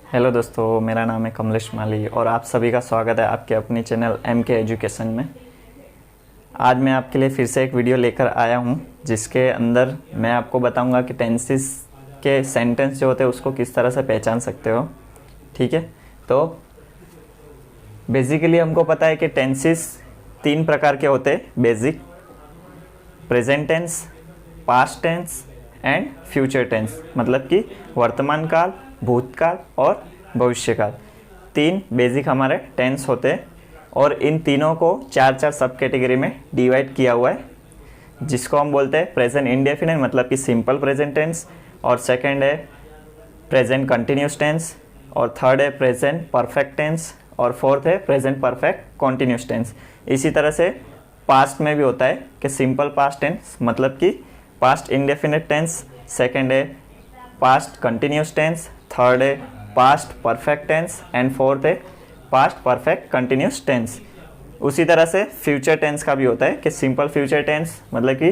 Hello दोस्तों, मेरा नाम है कमलेश माली और आप सभी का स्वागत है आपके अपनी चैनल MK एजुकेशन में। आज मैं आपके लिए फिर से एक वीडियो लेकर आया हूं, जिसके अंदर मैं आपको बताऊंगा कि टेंसेस के सेंटेंस जो होते हैं उसको किस तरह से पहचान सकते हो। ठीक है, तो बेसिकली हमको पता है कि टेंसेस 3 प्रकार के होते हैं basic: present tense, past tense and future tense. मतलब कि वर्तमान काल, भूतकाल और भविष्यकाल। 3 बेसिक हमारे टेंस होते हैं और इन तीनों को 4 सब कैटेगरी में डिवाइड किया हुआ है, जिसको हम बोलते हैं प्रेजेंट इंडेफिनिट मतलब कि सिंपल प्रेजेंट टेंस, और सेकंड है प्रेजेंट कंटिन्यूस टेंस, और थर्ड है प्रेजेंट परफेक्ट टेंस, और फोर्थ है प्रेजेंट परफेक्ट कॉन्टिन्यूस टेंस। इसी तरह से पास्ट में भी होता है कि सिंपल पास्ट टेंस मतलब कि पास्ट इंडेफिनिट टेंस, सेकंड है पास्ट कंटिन्यूस टेंस, थर्ड है past perfect tense and fourth है पास्ट परफेक्ट कंटिन्यूस टेंस। उसी तरह से फ्यूचर टेंस का भी होता है कि सिंपल फ्यूचर टेंस मतलब कि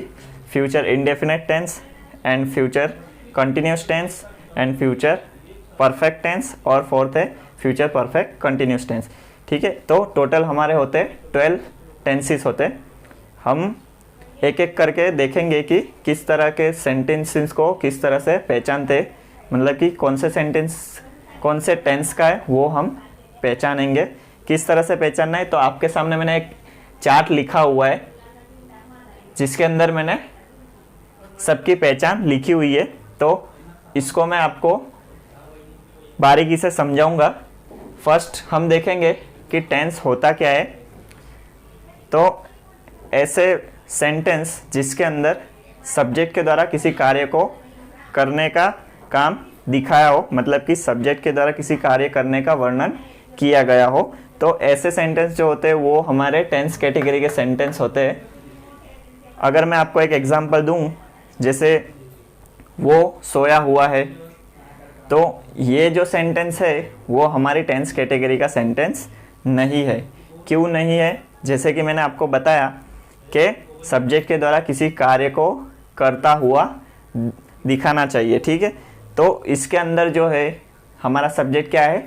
future indefinite tense and future continuous tense and future perfect tense, और फोर्थ है फ्यूचर परफेक्ट कंटिन्यूस टेंस। ठीक है, तो टोटल हमारे होते हैं 12 टेंसेस होते हैं। हम एक एक करके देखेंगे कि किस तरह के सेंटेंसेस को किस तरह से पहचानते, मतलब कि कौन से सेंटेंस कौन से टेंस का है वो हम पहचानेंगे। किस तरह से पहचानना है, तो आपके सामने मैंने एक चार्ट लिखा हुआ है जिसके अंदर मैंने सबकी पहचान लिखी हुई है। तो इसको मैं आपको बारीकी से समझाऊंगा। फर्स्ट हम देखेंगे कि टेंस होता क्या है। तो ऐसे सेंटेंस जिसके अंदर सब्जेक्ट के द्वारा किसी कार्य को करने का काम दिखाया हो, मतलब कि सब्जेक्ट के द्वारा किसी कार्य करने का वर्णन किया गया हो, तो ऐसे सेंटेंस जो होते हैं वो हमारे टेंस कैटेगरी के सेंटेंस होते हैं। अगर मैं आपको एक एग्जांपल दूं, जैसे वो सोया हुआ है, तो ये जो सेंटेंस है वो हमारी टेंस कैटेगरी का सेंटेंस नहीं है। क्यों नहीं है? जैसे कि मैंने आपको बताया कि सब्जेक्ट के द्वारा किसी कार्य को करता हुआ दिखाना चाहिए। ठीक है, तो इसके अंदर जो है हमारा सब्जेक्ट क्या है,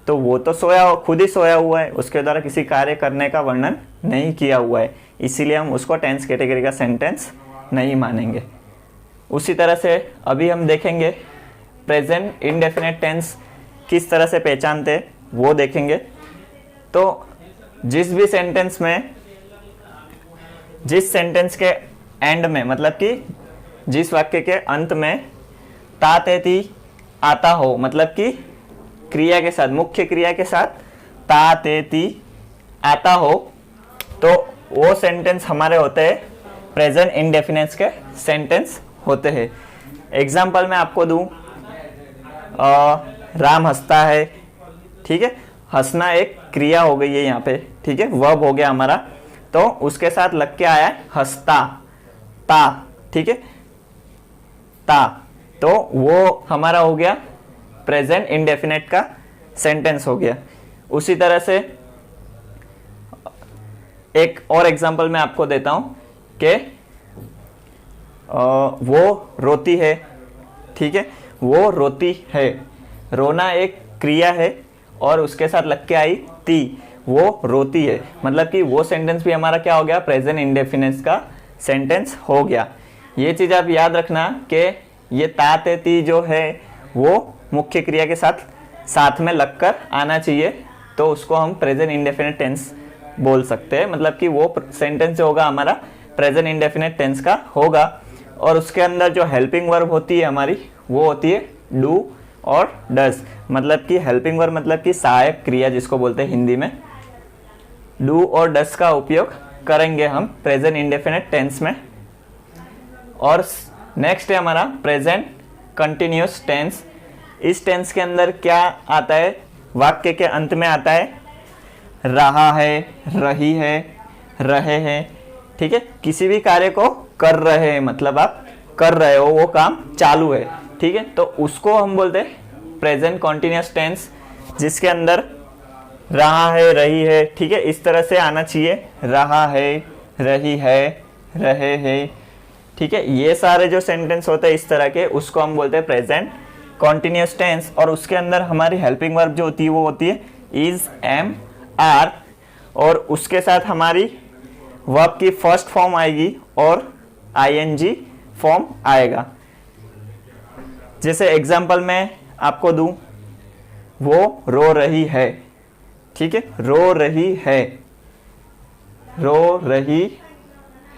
तो वो तो खुद ही सोया हुआ है, उसके द्वारा किसी कार्य करने का वर्णन नहीं किया हुआ है, इसीलिए हम उसको टेंस कैटेगरी का सेंटेंस नहीं मानेंगे। उसी तरह से अभी हम देखेंगे प्रेजेंट इंडेफिनिट टेंस किस तरह से पहचानते वो देखेंगे। तो जिस सेंटेंस के एंड में, मतलब कि जिस वाक्य के अंत में ता तेती आता हो, मतलब कि क्रिया के साथ, मुख्य क्रिया के साथ ता तेती आता हो, तो वो सेंटेंस हमारे होते हैं प्रेजेंट इंडेफिनिट के सेंटेंस होते हैं। एग्जाम्पल मैं आपको दूं, राम हंसता है। ठीक है, हंसना एक क्रिया हो गई है यहाँ पे। ठीक है, वर्ब हो गया हमारा, तो उसके साथ लग के आया है हंसता, ता। ठीक है, ता, तो वो हमारा हो गया प्रेजेंट इंडेफिनिट का सेंटेंस हो गया। उसी तरह से एक और एग्जांपल मैं आपको देता हूं कि वो रोती है। ठीक है, वो रोती है, रोना एक क्रिया है और उसके साथ लग के आई ती, वो रोती है, मतलब कि वो सेंटेंस भी हमारा क्या हो गया, प्रेजेंट इंडेफिनिट का सेंटेंस हो गया। ये चीज आप याद रखना कि ये ता ते ती जो है वो मुख्य क्रिया के साथ में लगकर आना चाहिए, तो उसको हम प्रेजेंट इंडेफिनिट टेंस बोल सकते हैं। मतलब कि वो सेंटेंस जो होगा हमारा प्रेजेंट इंडेफिनिट टेंस का होगा। और उसके अंदर जो हेल्पिंग वर्ब होती है हमारी, वो होती है डू और डज। मतलब कि हेल्पिंग वर्ब मतलब कि सहायक क्रिया जिसको बोलते हैं हिंदी में, डू और डज का उपयोग करेंगे हम प्रेजेंट इंडेफिनिट टेंस में। और नेक्स्ट है हमारा प्रेजेंट कंटिन्यूस टेंस। इस टेंस के अंदर क्या आता है, वाक्य के अंत में आता है रहा है, रही है, रहे हैं। ठीक है, किसी भी कार्य को कर रहे हैं, मतलब आप कर रहे हो, वो काम चालू है। ठीक है, तो उसको हम बोलते हैं प्रेजेंट कंटिन्यूस टेंस, जिसके अंदर रहा है, रही है। ठीक है, इस तरह से आना चाहिए, रहा है, रही है, रहे हैं। ठीक है, ये सारे जो सेंटेंस होते हैं इस तरह के, उसको हम बोलते हैं प्रेजेंट कॉन्टिन्यूस टेंस और उसके अंदर हमारी हेल्पिंग वर्ब जो होती है वो होती है इज, एम, आर और उसके साथ हमारी वर्ब की फर्स्ट फॉर्म आएगी और आईएनजी फॉर्म आएगा। जैसे एग्जांपल मैं आपको दूं, वो रो रही है, ठीक है, रो रही है, रो रही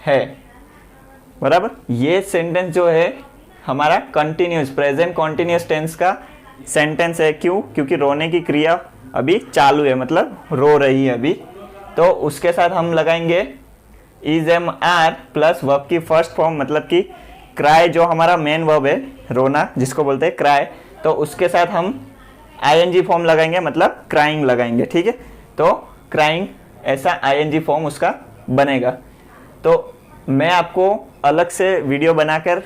है, बराबर। ये सेंटेंस जो है हमारा कंटिन्यूस प्रेजेंट कॉन्टिन्यूस टेंस का सेंटेंस है। क्यों? क्योंकि रोने की क्रिया अभी चालू है, मतलब रो रही है अभी। तो उसके साथ हम लगाएंगे is, am, are plus verb की फर्स्ट फॉर्म, मतलब कि क्राई जो हमारा मेन वर्ब है, रोना जिसको बोलते हैं क्राई, तो उसके साथ हम आईएनजी फॉर्म लगाएंगे, मतलब क्राइंग लगाएंगे, ठीक है। तो क्राइंग ऐसा आईएनजी फॉर्म उसका बनेगा। तो मैं आपको अलग से वीडियो बनाकर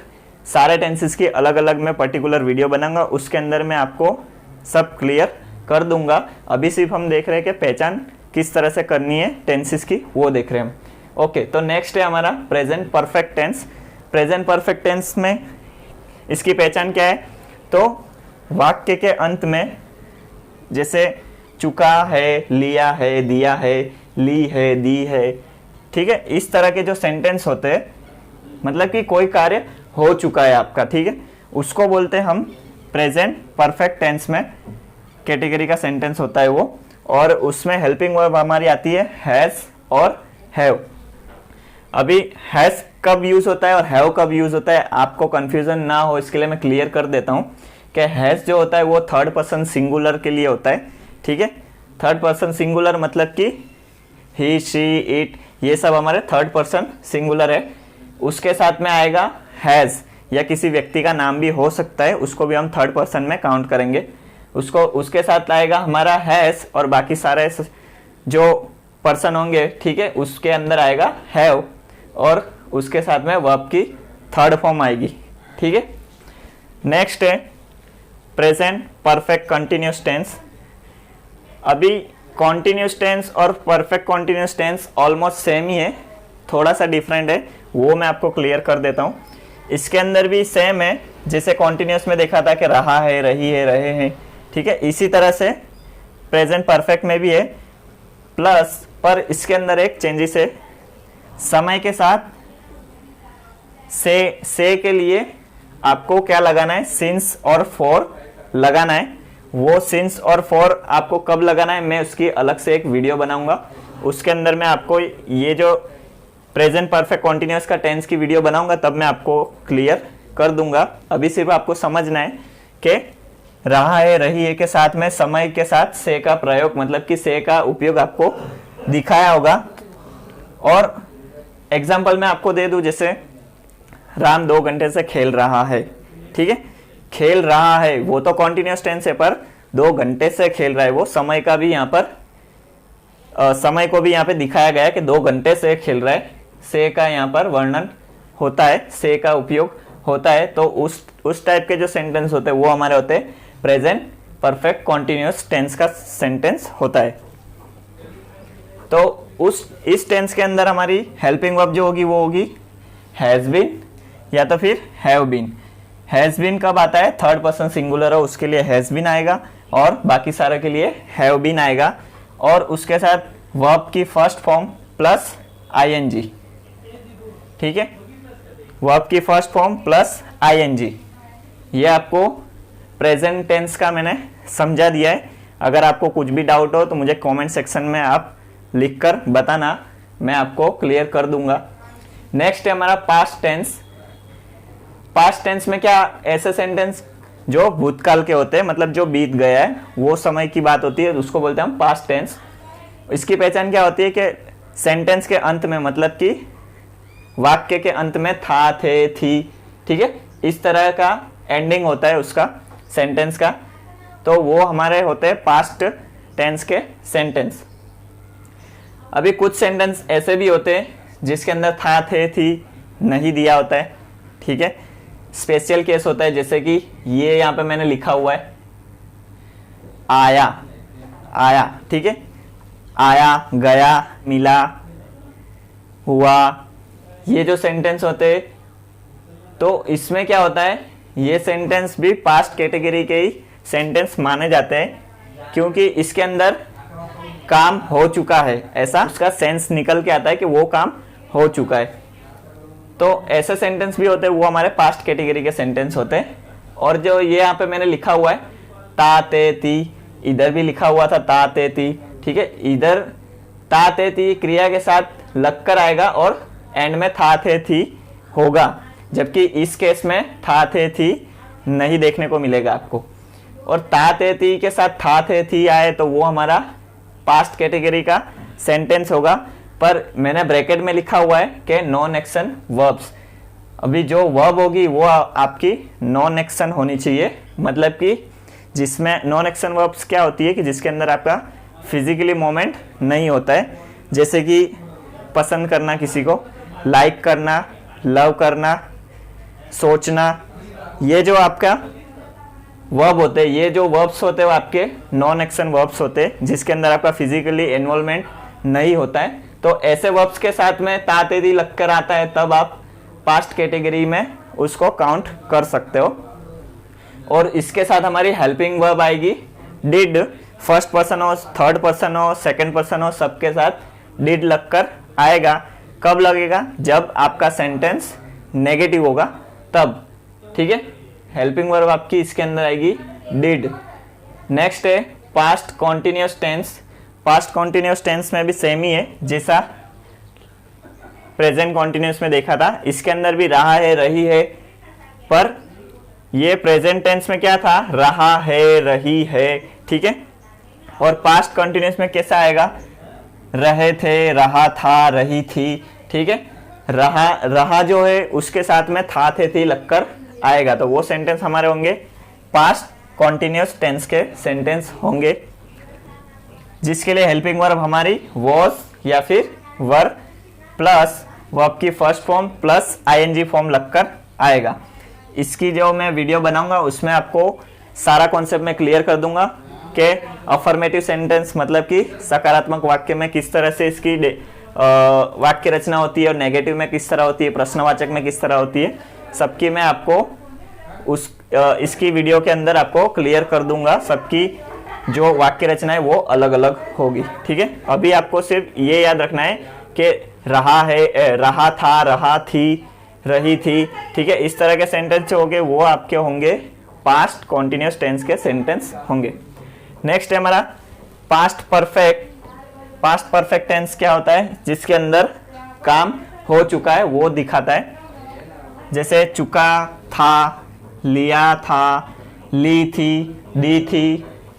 सारे टेंसेस की अलग अलग मैं पर्टिकुलर वीडियो बनाऊंगा, उसके अंदर मैं आपको सब क्लियर कर दूंगा। अभी सिर्फ हम देख रहे हैं कि पहचान किस तरह से करनी है टेंसेस की, वो देख रहे हैं हम। ओके, तो नेक्स्ट है हमारा present perfect tense. Present perfect tense में इसकी पहचान क्या है? तो वाक्य के अंत में जैसे चुका है, लिया है, दिया है, ली है, दी है, ठीक है, इस तरह के जो सेंटेंस होते हैं, मतलब कि कोई कार्य हो चुका है आपका, ठीक है, उसको बोलते हैं हम प्रेजेंट परफेक्ट टेंस में कैटेगरी का सेंटेंस होता है वो। और उसमें हेल्पिंग वर्ब हमारी आती है हैज और हैव। अभी हैज कब यूज होता है और हैव कब यूज होता है, आपको कंफ्यूजन ना हो इसके लिए मैं क्लियर कर देता हूं कि हैज जो होता है वो थर्ड पर्सन सिंगुलर के लिए होता है, ठीक है। थर्ड पर्सन सिंगुलर मतलब कि ही, शी, इट, ये सब हमारे थर्ड पर्सन सिंगुलर है। उसके साथ में आएगा हैज, या किसी व्यक्ति का नाम भी हो सकता है, उसको भी हम थर्ड पर्सन में काउंट करेंगे। उसको उसके साथ आएगा हमारा हैज और बाकी सारे जो पर्सन होंगे, ठीक है, उसके अंदर आएगा हैव और उसके साथ में वर्ब की थर्ड फॉर्म आएगी, ठीक है। नेक्स्ट है प्रेजेंट परफेक्ट कंटिन्यूस टेंस। अभी कॉन्टिन्यूस टेंस और perfect continuous tense almost same ही है, थोड़ा सा डिफरेंट है, वो मैं आपको क्लियर कर देता हूँ। इसके अंदर भी सेम है, जैसे कॉन्टिन्यूस में देखा था कि रहा है, रही है, रहे हैं, ठीक है, इसी तरह से प्रेजेंट परफेक्ट में भी है, प्लस पर इसके अंदर एक चेंजेस है, समय के साथ से के लिए आपको क्या लगाना है, सिंस और फॉर लगाना है। वो सिंस और फॉर आपको कब लगाना है मैं उसकी अलग से एक वीडियो बनाऊंगा, उसके अंदर मैं आपको ये जो प्रेजेंट परफेक्ट कॉन्टिन्यूस का टेंस की वीडियो बनाऊंगा तब मैं आपको क्लियर कर दूंगा। अभी सिर्फ आपको समझना है कि रहा है, रही है के साथ में समय के साथ से का प्रयोग, मतलब कि से का उपयोग आपको दिखाया होगा। और एग्जाम्पल मैं आपको दे दूं, जैसे राम 2 घंटे से खेल रहा है, ठीक है, खेल रहा है वो तो कॉन्टिन्यूस टेंस है, पर 2 घंटे से खेल रहा है, वो समय का भी यहाँ पर समय को भी यहाँ पे दिखाया गया है कि 2 घंटे से खेल रहा है, से का यहाँ पर वर्णन होता है, से का उपयोग होता है। तो उस टाइप के जो सेंटेंस होते हैं वो हमारे होते हैं प्रेजेंट परफेक्ट कॉन्टिन्यूस टेंस का सेंटेंस होता है। तो इस टेंस के अंदर हमारी हेल्पिंग वर्ब जो होगी वो होगी हैज बीन या तो फिर हैव बीन। हैज बीन कब आता है, थर्ड पर्सन सिंगुलर हो उसके लिए हैज बीन आएगा और बाकी सारे के लिए हैव बीन आएगा, और उसके साथ वर्ब की फर्स्ट फॉर्म प्लस आईएनजी, ठीक है, वर्ब की फर्स्ट फॉर्म प्लस आईएनजी। ये आपको प्रेजेंट टेंस का मैंने समझा दिया है। अगर आपको कुछ भी डाउट हो तो मुझे कमेंट सेक्शन में आप लिखकर बताना, मैं आपको क्लियर कर दूंगा। नेक्स्ट है हमारा पास्ट टेंस। पास्ट टेंस में क्या, ऐसे सेंटेंस जो भूतकाल के होते हैं, मतलब जो बीत गया है, वो समय की बात होती है, उसको बोलते हैं हम पास्ट टेंस। इसकी पहचान क्या होती है कि सेंटेंस के अंत में, मतलब कि वाक्य के अंत में था, थे, थी, ठीक है, इस तरह का एंडिंग होता है उसका सेंटेंस का, तो वो हमारे होते हैं पास्ट टेंस के सेंटेंस। अभी कुछ सेंटेंस ऐसे भी होते हैं जिसके अंदर था, थे, थी नहीं दिया होता है, ठीक है, स्पेशल केस होता है, जैसे कि ये यहाँ पे मैंने लिखा हुआ है आया, आया, ठीक है, आया, गया, मिला, हुआ, ये जो सेंटेंस होते हैं, तो इसमें क्या होता है, ये सेंटेंस भी पास्ट कैटेगरी के ही सेंटेंस माने जाते हैं, क्योंकि इसके अंदर काम हो चुका है, ऐसा उसका सेंस निकल के आता है कि वो काम हो चुका है। तो ऐसे सेंटेंस भी होते हैं, वो हमारे पास्ट कैटेगरी के सेंटेंस होते हैं। और जो ये यहाँ पे मैंने लिखा हुआ है ता ते ती, इधर भी लिखा हुआ था ता ते ती, ठीक है। इधर ता ते ती क्रिया के साथ लग कर आएगा और एंड में था थे थी होगा, जबकि इस केस में था थे थी नहीं देखने को मिलेगा आपको। और ता ते ती के साथ था थे थी आए तो वो हमारा पास्ट कैटेगरी का सेंटेंस होगा। पर मैंने ब्रैकेट में लिखा हुआ है कि नॉन एक्शन वर्ब्स, अभी जो वर्ब होगी वो आपकी नॉन एक्शन होनी चाहिए, मतलब कि जिसमें नॉन एक्शन वर्ब्स क्या होती है कि जिसके अंदर आपका फिजिकली मोमेंट नहीं होता है, जैसे कि पसंद करना किसी को, लाइक करना, लव करना, सोचना, ये जो आपका वर्ब होते हैं, ये जो वर्ब्स होते हैं वो आपके नॉन एक्शन वर्ब्स होते हैं, जिसके अंदर आपका फिजिकली इन्वॉल्वमेंट नहीं होता है। तो ऐसे वर्ब्स के साथ में ता ते ती लग कर आता है, तब आप पास्ट कैटेगरी में उसको काउंट कर सकते हो। और इसके साथ हमारी हेल्पिंग वर्ब आएगी डिड, फर्स्ट पर्सन हो, थर्ड पर्सन हो, सेकंड पर्सन हो, सबके साथ डिड लगकर आएगा। कब लगेगा? जब आपका सेंटेंस नेगेटिव होगा तब, ठीक है। हेल्पिंग वर्ब आपकी इसके अंदर आएगी डिड। नेक्स्ट है past continuous tense. Past continuous tense में भी सेम ही है जैसा प्रेजेंट कॉन्टिन्यूअस में देखा था, इसके अंदर भी रहा है, रही है, पर ये प्रेजेंट टेंस में क्या था? रहा है, रही है, ठीक है। और पास्ट कंटिन्यूअस में कैसा आएगा? रहे थे, रहा था, रही थी, ठीक है। रहा जो है उसके साथ में था थे थी लगकर आएगा, तो वो सेंटेंस हमारे होंगे पास्ट कॉन्टिन्यूअस टेंस के सेंटेंस होंगे, जिसके लिए हेल्पिंग वर्ब हमारी वॉज या फिर वर प्लस वर्ब की first form plus ING form लगकर आएगा। इसकी जो मैं वीडियो बनाऊंगा उसमें आपको सारा कॉन्सेप्ट में क्लियर कर दूंगा कि अफर्मेटिव सेंटेंस मतलब कि सकारात्मक वाक्य में किस तरह से इसकी वाक्य रचना होती है और नेगेटिव में किस तरह होती है, प्रश्नवाचक में किस तरह होती है, सबकी मैं आपको इसकी वीडियो के अंदर आपको क्लियर कर दूंगा। सबकी जो वाक्य रचना है वो अलग अलग होगी, ठीक है। अभी आपको सिर्फ ये याद रखना है कि रहा है, रहा था, रहा थी, रही थी, ठीक है। इस तरह के सेंटेंस जो होंगे वो आपके होंगे पास्ट कॉन्टिन्यूअस टेंस के सेंटेंस होंगे। नेक्स्ट है हमारा past perfect. Past perfect tense क्या होता है? जिसके अंदर काम हो चुका है वो दिखाता है, जैसे चुका था, लिया था, ली थी, दी थी,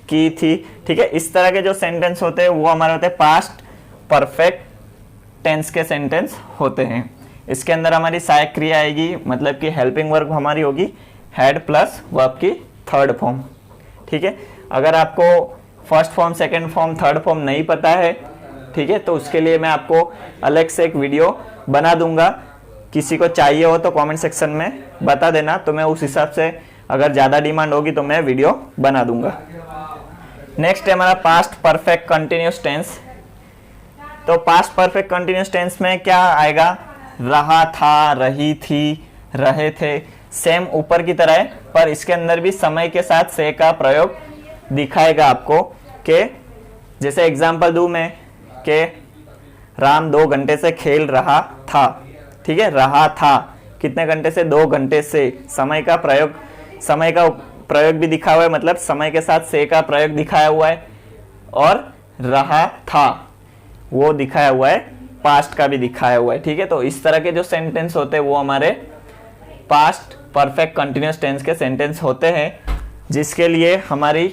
की थी, ठीक है। इस तरह के जो सेंटेंस होते हैं वो हमारे होते हैं पास्ट परफेक्ट टेंस के सेंटेंस होते हैं। इसके अंदर हमारी सहायक क्रिया आएगी, मतलब कि हेल्पिंग वर्ब हमारी होगी हैड प्लस वर्ब की थर्ड फॉर्म, ठीक है। अगर आपको first form, second form, third form नहीं पता है, ठीक है, तो उसके लिए मैं आपको अलग से एक वीडियो बना दूंगा। किसी को चाहिए हो तो कमेंट सेक्शन में बता देना, तो मैं उस हिसाब से अगर ज़्यादा डिमांड होगी तो मैं वीडियो बना दूंगा। नेक्स्ट है हमारा पास्ट परफेक्ट कंटिन्यूअस टेंस। तो पास्ट परफेक्ट कंटिन्यूअस टेंस में क्या आएगा? रहा था, रही थी, रहे थे, सेम ऊपर की तरह है, पर इसके अंदर भी समय के साथ से का प्रयोग दिखाएगा आपको कि जैसे एग्जाम्पल दूं मैं कि राम 2 घंटे से खेल रहा था, ठीक है। रहा था कितने घंटे से? 2 घंटे से। समय का प्रयोग भी दिखा हुआ है, मतलब समय के साथ से का प्रयोग दिखाया हुआ है, और रहा था वो दिखाया हुआ है, पास्ट का भी दिखाया हुआ है, ठीक है। तो इस तरह के जो सेंटेंस होते हैं वो हमारे पास्ट परफेक्ट कंटिन्यूअस टेंस के सेंटेंस होते हैं, जिसके लिए हमारी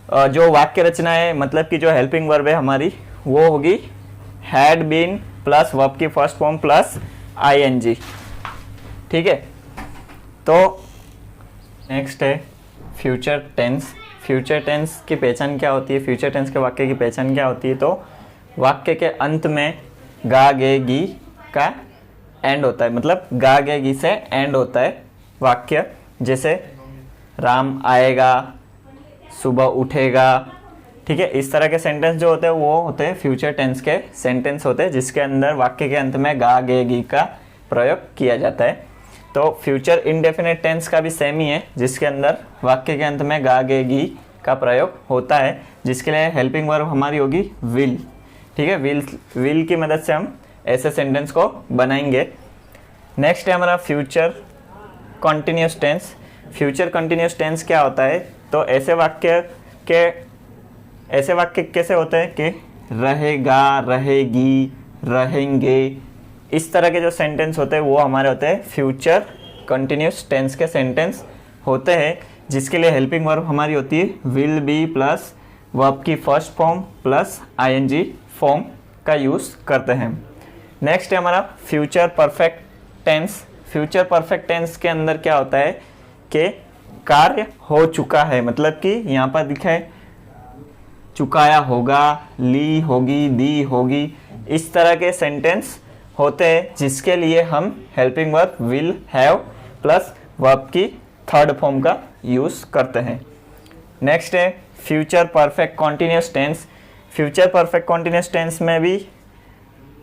जो वाक्य रचना है, मतलब कि जो हेल्पिंग वर्ब है हमारी, वो होगी हैड बीन प्लस वर्ब की फर्स्ट फॉर्म प्लस आईएनजी, ठीक है। तो नेक्स्ट है फ्यूचर टेंस। फ्यूचर टेंस की पहचान क्या होती है? फ्यूचर टेंस के वाक्य की पहचान क्या होती है? तो वाक्य के अंत में गा गे गी का एंड होता है, मतलब गा गे गी से एंड होता है वाक्य, जैसे राम आएगा, सुबह उठेगा, ठीक है। इस तरह के सेंटेंस जो होते हैं वो होते हैं फ्यूचर टेंस के सेंटेंस होते हैं, जिसके अंदर वाक्य के अंत में गा गे गी का प्रयोग किया जाता है। तो फ्यूचर इंडेफिनेट टेंस का भी सेम ही है, जिसके अंदर वाक्य के अंत में गा गे गी का प्रयोग होता है, जिसके लिए हेल्पिंग वर्ब हमारी होगी विल। ठीक है, विल की मदद से हम ऐसे सेंटेंस को बनाएंगे। नेक्स्ट है हमारा future continuous tense. Future continuous tense क्या होता है? तो ऐसे वाक्य कैसे होते हैं कि रहेगा, रहेगी, रहेंगे, इस तरह के जो सेंटेंस होते हैं वो हमारे होते हैं फ्यूचर कंटिन्यूस टेंस के सेंटेंस होते हैं, जिसके लिए हेल्पिंग वर्ब हमारी होती है विल बी प्लस वर्ब की first form plus ING form का यूज़ करते हैं। नेक्स्ट है हमारा future perfect tense. Future perfect tense के अंदर क्या होता है कि कार्य हो चुका है, मतलब कि यहाँ पर लिखा है चुकाया होगा, ली होगी, दी होगी, इस तरह के सेंटेंस होते हैं, जिसके लिए हम helping verb will have plus verb की थर्ड फॉर्म का यूज़ करते हैं। नेक्स्ट है future perfect continuous tense. Future perfect continuous tense में भी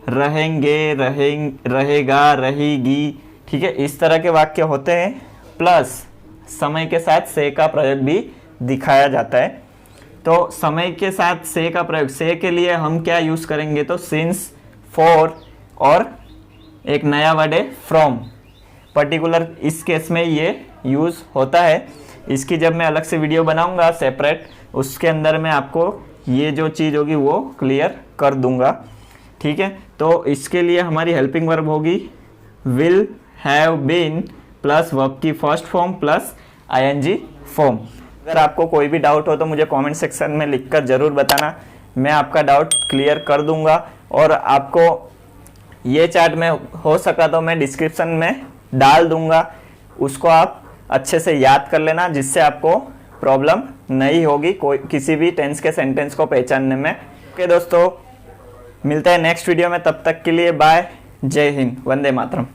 रहेंगे, रहेगा, रहेगी, ठीक है, इस तरह के वाक्य होते हैं, प्लस समय के साथ से का प्रयोग भी दिखाया जाता है। तो समय के साथ से का प्रयोग, से के लिए हम क्या यूज़ करेंगे? तो सिंस, फॉर और एक नया वर्ड है फ्रॉम। पर्टिकुलर इस केस में ये यूज़ होता है। इसकी जब मैं अलग से वीडियो बनाऊंगा सेपरेट, उसके अंदर मैं आपको ये जो चीज़ होगी वो क्लियर कर दूंगा। ठीक है, तो इसके लिए हमारी हेल्पिंग वर्ब होगी will have been plus verb की first form plus ING form. अगर आपको कोई भी डाउट हो तो मुझे कमेंट सेक्शन में लिखकर ज़रूर बताना, मैं आपका डाउट क्लियर कर दूंगा। और आपको ये चार्ट में हो सका तो मैं डिस्क्रिप्शन में डाल दूंगा, उसको आप अच्छे से याद कर लेना, जिससे आपको प्रॉब्लम नहीं होगी कोई किसी भी टेंस के सेंटेंस को पहचानने में। ओके दोस्तों, मिलते हैं नेक्स्ट वीडियो में, तब तक के लिए बाय, जय हिंद, वंदे मातरम।